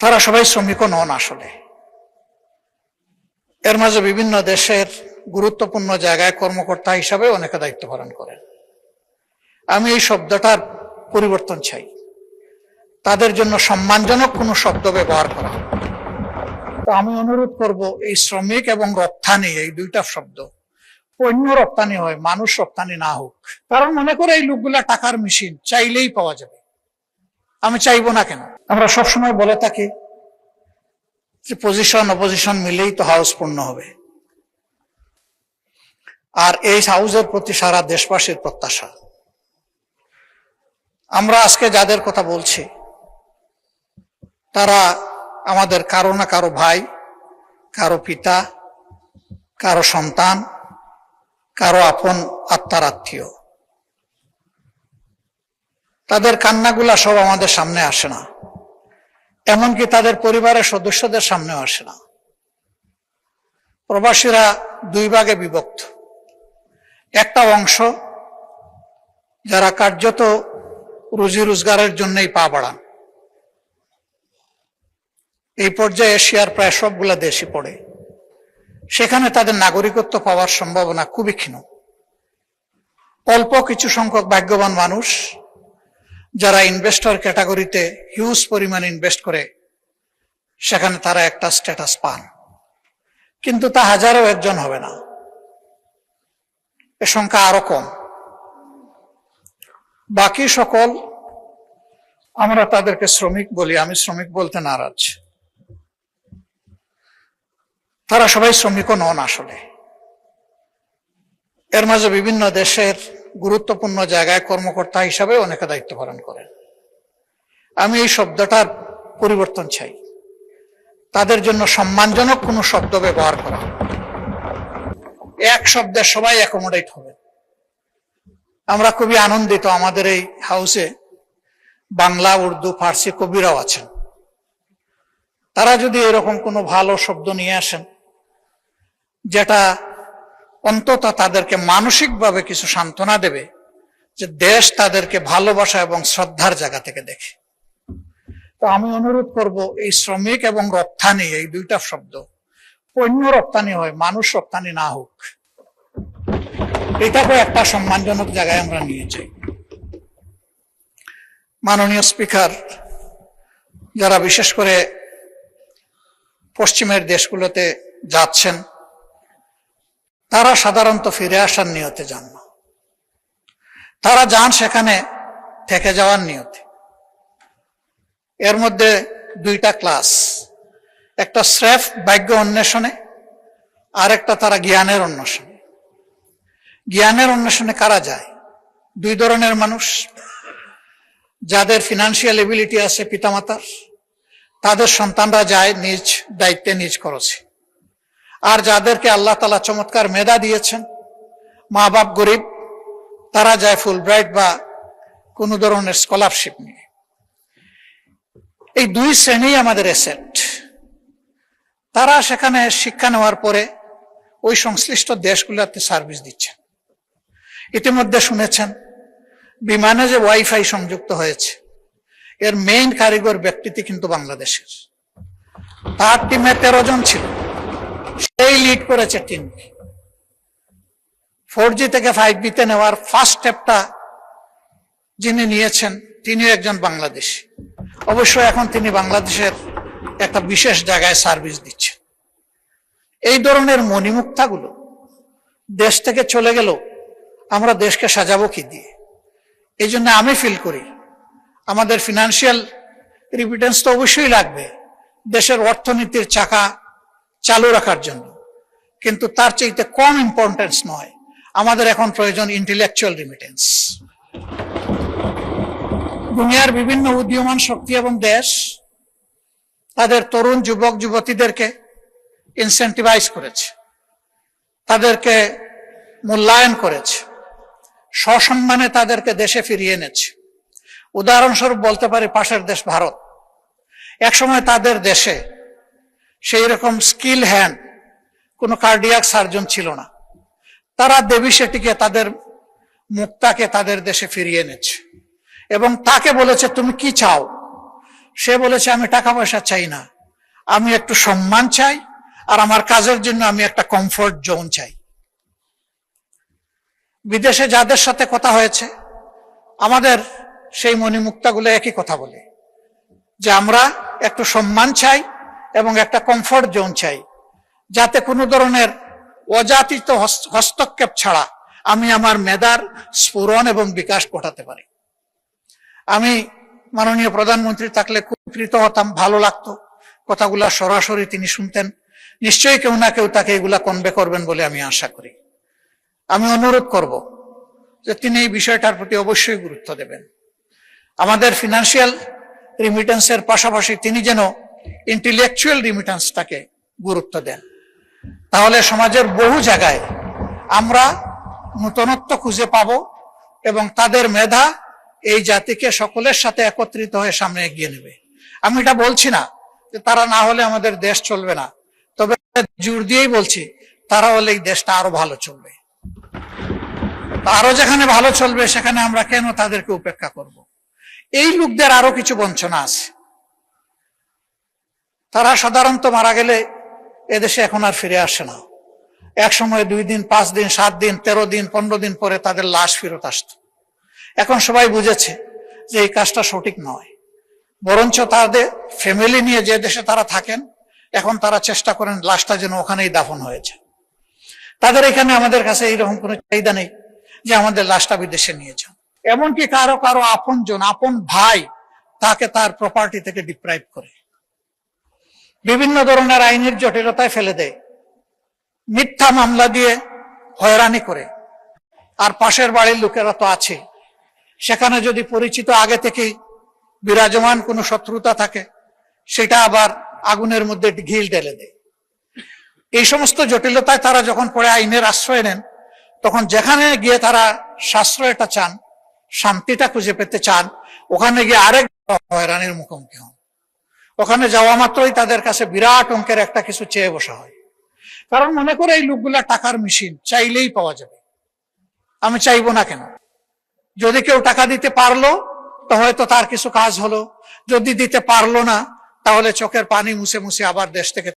তারা সবাই শ্রমিকও নন আসলে। এর মাঝে বিভিন্ন দেশের গুরুত্বপূর্ণ জায়গায় কর্মকর্তা হিসাবে অনেকে দায়িত্ব পালন করেন। আমি এই শব্দটার পরিবর্তন চাই, তাদের জন্য সম্মানজনক কোনো শব্দ ব্যবহার করা। তো আমি অনুরোধ করব, এই শ্রমিক এবং রপ্তানি, এই দুইটা শব্দ পণ্য রপ্তানি হয়, মানুষ রপ্তানি না হোক। কারণ মনে করে এই লোকগুলা টাকার মেশিন, চাইলেই পাওয়া যাবে। আমি চাইবো না কেন? আমরা সবসময় বলে থাকি যে পজিশন অপোজিশন মিলেই তো হাউস পূর্ণ হবে। আর এই হাউসের প্রতি সারা দেশবাসীর প্রত্যাশা। আমরা আজকে যাদের কথা বলছি তারা আমাদের কারো না কারো ভাই, কারো পিতা, কারো সন্তান, কারো আপন আত্মার আত্মীয়। তাদের কান্নাগুলা সব আমাদের সামনে আসে না, এমনকি তাদের পরিবারের সদস্যদের সামনেও আসে না। প্রবাসীরা দুই ভাগে বিভক্ত। একটা অংশ যারা কার্যত রুজি রোজগারের জন্যই পা বাড়ান, এই পর্যায়ে এশিয়ার প্রায় সবগুলা দেশই পড়ে। সেখানে তাদের নাগরিকত্ব পাওয়ার সম্ভাবনা খুবই ক্ষীণ। অল্প কিছু সংখ্যক ভাগ্যবান মানুষ যারা ইনভেস্টর ক্যাটাগরিতে হিউজ পরিমাণ ইনভেস্ট করে, সেখানে তারা একটা স্ট্যাটাস পান, কিন্তু তা হাজারও একজন হবে না, এ সংখ্যা আরো কম। বাকি সকল আমরা তাদেরকে শ্রমিক বলি। আমি শ্রমিক বলতে নারাজ। তারা সবাই শ্রমিকও নন আসলে। এর মাঝে বিভিন্ন দেশের গুরুত্বপূর্ণ জায়গায় কর্মকর্তা হিসাবে অনেকে দায়িত্ব পালন করেন। আমি এই শব্দটার পরিবর্তন চাই, তাদের জন্য সম্মানজনক কোনো শব্দ ব্যবহার করা। এক শব্দে সবাই অ্যাকোমোডেট হবে। আমরা খুবই আনন্দিত, আমাদের এই হাউসে বাংলা, উর্দু, ফার্সি কবিরাও আছেন। তারা যদি এরকম কোনো ভালো শব্দ নিয়ে আসেন যেটা অন্তত তাদেরকে মানসিকভাবে কিছু সান্ত্বনা দেবে, যে দেশ তাদেরকে ভালোবাসা এবং শ্রদ্ধার জায়গা থেকে দেখে। তো আমি অনুরোধ করব, এই শ্রমিক এবং রপ্তানি, এই দুইটা শব্দ পণ্য রপ্তানি হয়, মানুষ রপ্তানি না হোক। এটাকে একটা সম্মানজনক জায়গায় আমরা নিয়ে যাই। মাননীয় স্পিকার, যারা বিশেষ করে পশ্চিমের দেশগুলোতে যাচ্ছেন, তারা সাধারণত ফিরে আসার নিয়তে যান না। তারা যান সেখানে থেকে যাওয়ার নিয়তে। এর মধ্যে দুইটা ক্লাস, একটা স্রেফ ভাগ্য অন্বেষণে, আর একটা তারা জ্ঞানের অন্বেষণে। জ্ঞানের অন্বেষণে কারা যায়? দুই ধরনের মানুষ। যাদের ফিনান্সিয়াল এবিলিটি আছে পিতামাতার, তাদের সন্তানরা যায় নিজ দায়িত্বে, নিজ খরচে। আর যাদেরকে আল্লাহ তাআলা চমৎকার মেধা দিয়েছেন, মা বাপ গরিব, তারা যায় ফুলব্রাইট বা কোনো ধরনের স্কলারশিপ নিয়ে। এই দুই শ্রেণী আমাদের অ্যাসেট। তারা সেখানে শিক্ষা নেওয়ার পরে ওই সংশ্লিষ্ট দেশগুলোতে সার্ভিস দিচ্ছেন। ইতিমধ্যে শুনেছেন বিমানে যে ওয়াইফাই সংযুক্ত হয়েছে, এর মেইন কারিগর ব্যক্তিটি কিন্তু বাংলাদেশের। তার টিমে 13 জন ছিল, সেই লিড করেছে টিমকে। 4G থেকে 5G তে নেওয়ার ফার্স্ট স্টেপটা যিনি নিয়েছেন, তিনিও একজন বাংলাদেশী। অবশ্য এখন তিনি বাংলাদেশের একটা বিশেষ জায়গায় সার্ভিস দিচ্ছেন। এই ধরনের মণিমুক্তাগুলো দেশ থেকে চলে গেল, আমরা দেশকে সাজাবো কি দিয়ে? এই জন্য আমি ফিল করি আমাদের ফিনান্সিয়াল রিমিটেন্স তো অবশ্যই লাগবে দেশের অর্থনীতির চাকা চালু রাখার জন্য, কিন্তু তার চাইতে কম ইম্পর্টেন্স নয়, আমাদের এখন প্রয়োজন ইন্টেলেকচুয়াল রিমিটেন্স। দুনিয়ার বিভিন্ন উদীয়মান শক্তি এবং দেশ তাদের তরুণ যুবক যুবতীদেরকে ইনসেন্টিভাইজ করেছে, তাদেরকে মূল্যায়ন করেছে, সসম্মানে তাদেরকে দেশে ফিরিয়ে এনেছে। উদাহরণস্বরূপ বলতে পারি পাশের দেশ ভারত। একসময় তাদের দেশে সেই রকম স্কিল হ্যান্ড কোনো কার্ডিয়াক সার্জন ছিল না। তারা দেবী শেঠিকে, তাদের মুক্তাকে তাদের দেশে ফিরিয়ে এনেছে এবং তাকে বলেছে তুমি কি চাও? সে বলেছে আমি টাকা পয়সা চাই না, আমি একটু সম্মান চাই, আর আমার কাজের জন্য আমি একটা কমফোর্ট জোন চাই। বিদেশে যাদের সাথে কথা হয়েছে, আমাদের সেই মণিমুক্তাগুলো একই কথা বলে যে আমরা একটু সম্মান চাই এবং একটা কমফোর্ট জোন চাই, যাতে কোনো ধরনের অযাচিত হস্তক্ষেপ ছাড়া আমি আমার মেধার স্ফুরণ এবং বিকাশ ঘটাতে পারি। আমি মাননীয় প্রধানমন্ত্রী থাকলে খুব কৃত হতাম, ভালো লাগতো কথাগুলা সরাসরি তিনি শুনতেন। নিশ্চয়ই কেউ না কেউ তাকে এগুলা কনভে করবেন বলে আমি আশা করি। আমি অনুরোধ করব যে তিনি এই বিষয়টার প্রতি অবশ্যই গুরুত্ব দেবেন। আমাদের ফিনান্সিয়াল রিমিটেন্সের পাশাপাশি তিনি যেন ইন্টেলেকচুয়াল রিমিটেন্সটাকে গুরুত্ব দেন। তাহলে সমাজের বহু জায়গায় আমরা নূতনত্ব খুঁজে পাব এবং তাদের মেধা এই জাতিকে সকলের সাথে একত্রিত হয়ে সামনে এগিয়ে নেবে। আমি এটা বলছি না যে তারা না হলে আমাদের দেশ চলবে না, তবে জোর দিয়েই বলছি তারা হলে এই দেশটা আরো ভালো চলবে। আরো যেখানে ভালো চলবে সেখানে আমরা কেন তাদেরকে উপেক্ষা করব? এই লোকদের আরো কিছু বঞ্চনা আছে। তারা সাধারণত মারা গেলে এদেশে এখন আর ফিরে আসে না। এক সময় 2 দিন, 5 দিন, 7 দিন, 13 দিন, 15 দিন পরে তাদের লাশ ফেরত আসত। এখন সবাই বুঝেছে যে এই কাজটা সঠিক নয়, বরঞ্চ তাদের ফ্যামিলি নিয়ে যে দেশে তারা থাকেন এখন তারা চেষ্টা করেন লাশটা যেন ওখানেই দাফন হয়েছে। তাদের এখানে আমাদের কাছে এইরকম কোনো চাহিদা নেই যে আমাদের লাশটা বিদেশে নিয়ে যান। এমনকি কারো কারো আপনজন, আপন ভাই তাকে তার প্রপার্টি থেকে ডিপ্রাইভ করে, বিভিন্ন ধরনের আইনের জটিলতায় ফেলে দেয়, মিথ্যা মামলা দিয়ে হয়রানি করে। আর পাশের বাড়ির লোকেরা তো আছে, সেখানে যদি পরিচিত আগে থেকেই বিরাজমান কোনো শত্রুতা থাকে সেটা আবার আগুনের মধ্যে ঘিল ঢেলে দেয়। এই সমস্ত জটিলতায় তারা যখন পরে আইনের আশ্রয় নেন, তখন যেখানে গিয়ে তারা সাশ্রয়টা চান, শান্তিটা খুঁজে পেতে চান, ওখানে গিয়ে আরেক হয়রানির মুখোমুখি হন। ওখানে যাওয়া মাত্রই তাদের কাছে বিরাট অঙ্কের একটা কিছু চেয়ে বসা হয়, কারণ মনে করে এই লোকগুলা টাকার মেশিন, চাইলেই পাওয়া যাবে। আমি চাইবো না কেন? যদি কেউ টাকা দিতে পারলো তো হয়তো তার কিছু কাজ হলো, যদি দিতে পারলো না তাহলে চোখের পানি মুছে মুছে আবার দেশ থেকে